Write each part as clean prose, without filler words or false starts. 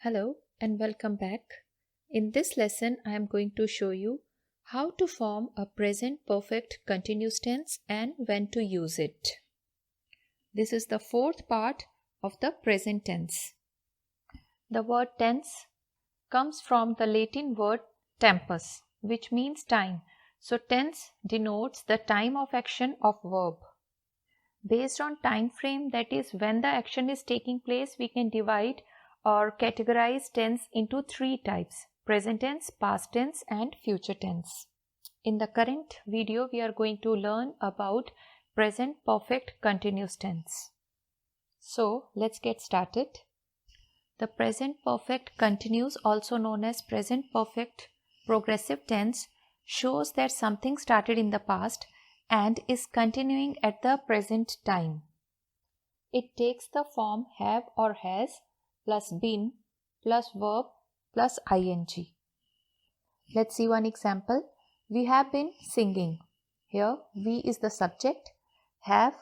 Hello and welcome back. In this lesson, I am going to show you how to form a present perfect continuous tense and when to use it. This is the fourth part of the present tense. The word tense comes from the Latin word tempus, which means time. So tense denotes the time of action of verb. Based on time frame, that is when the action is taking place, we can divide or categorize tense into three types: present tense, past tense and future tense. In the current video, we are going to learn about present perfect continuous tense. So let's get started. The present perfect continuous, also known as present perfect progressive tense, shows that something started in the past and is continuing at the present time. It takes the form have or has plus been plus verb plus ing. Let's see one example. We have been singing. Here we is the subject, have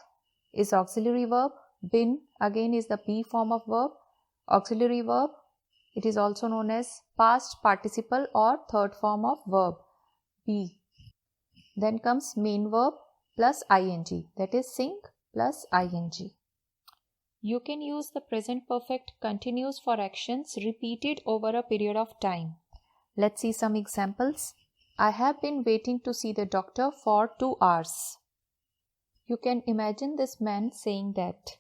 is auxiliary verb, been again is the be form of verb, auxiliary verb. It is also known as past participle or third form of verb, be. Then comes main verb plus ing, that is sing plus ing. You can use the present perfect continuous for actions repeated over a period of time. Let's see some examples. I have been waiting to see the doctor for 2 hours. You can imagine this man saying that.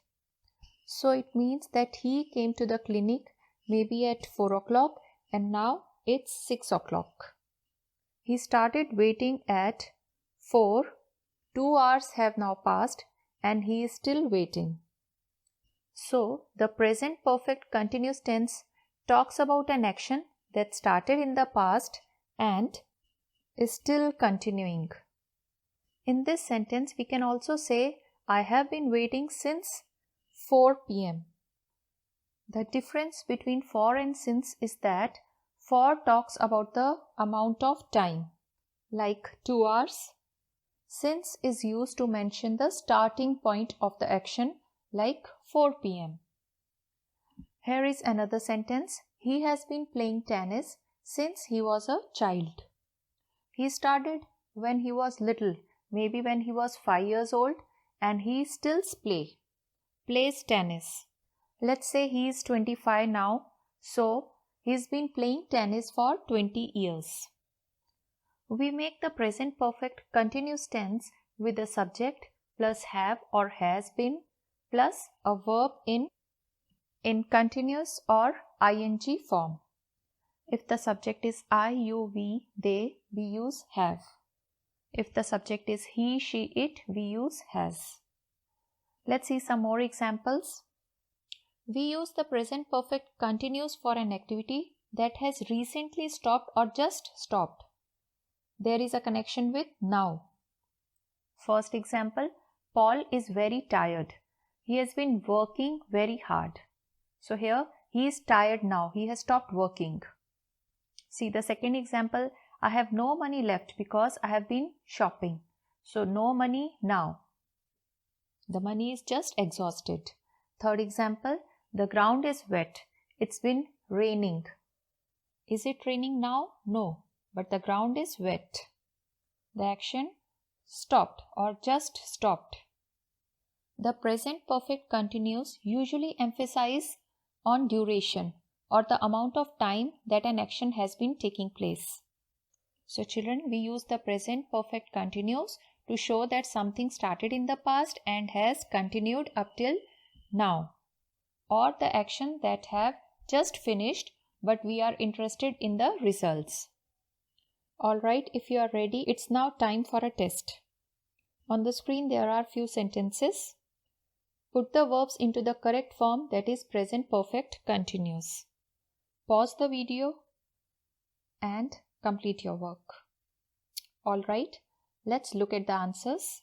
So it means that he came to the clinic maybe at 4 o'clock and now it's 6 o'clock. He started waiting at 4, 2 hours have now passed and he is still waiting. So, the present perfect continuous tense talks about an action that started in the past and is still continuing. In this sentence, we can also say, I have been waiting since 4 p.m. The difference between for and since is that for talks about the amount of time, like 2 hours. Since is used to mention the starting point of the action, like 4 p.m. Here is another sentence. He has been playing tennis since he was a child. He started when he was little, maybe when he was 5 years old, and he still plays tennis. Let's say he is 25 now, so he's been playing tennis for 20 years. We make the present perfect continuous tense with the subject plus have or has been plus a verb in continuous or ing form. If the subject is I, you, we, they, we use have. If the subject is he, she, it, we use has. Let's see some more examples. We use the present perfect continuous for an activity that has recently stopped or just stopped. There is a connection with now. First example, Paul is very tired. He has been working very hard. So here, he is tired now. He has stopped working. See the second example, I have no money left because I have been shopping. So no money now. The money is just exhausted. Third example, the ground is wet. It's been raining. Is it raining now? No, but the ground is wet. The action stopped or just stopped. The present perfect continuous usually emphasize on duration or the amount of time that an action has been taking place. So children, we use the present perfect continuous to show that something started in the past and has continued up till now, or the action that have just finished but we are interested in the results. Alright, if you are ready, it's now time for a test. On the screen there are few sentences. Put the verbs into the correct form, that is present perfect continuous. Pause the video and complete your work. Alright, let's look at the answers.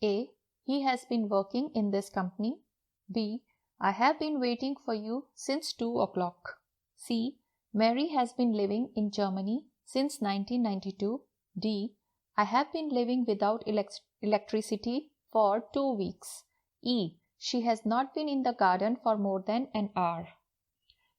A. He has been working in this company. B. I have been waiting for you since 2 o'clock. C. Mary has been living in Germany since 1992. D. I have been living without electricity for 2 weeks. E. She has not been in the garden for more than an hour.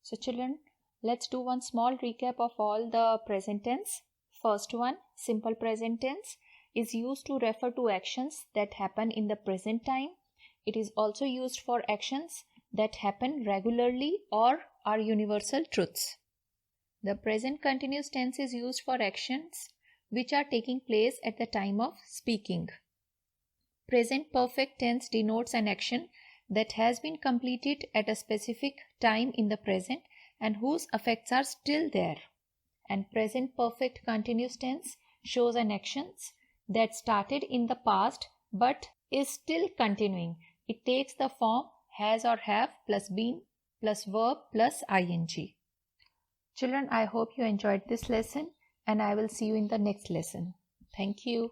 So children, let's do one small recap of all the present tense. First one, simple present tense, is used to refer to actions that happen in the present time. It is also used for actions that happen regularly or are universal truths. The present continuous tense is used for actions which are taking place at the time of speaking. Present perfect tense denotes an action that has been completed at a specific time in the present and whose effects are still there. And present perfect continuous tense shows an action that started in the past but is still continuing. It takes the form has or have plus been plus verb plus ing. Children, I hope you enjoyed this lesson and I will see you in the next lesson. Thank you.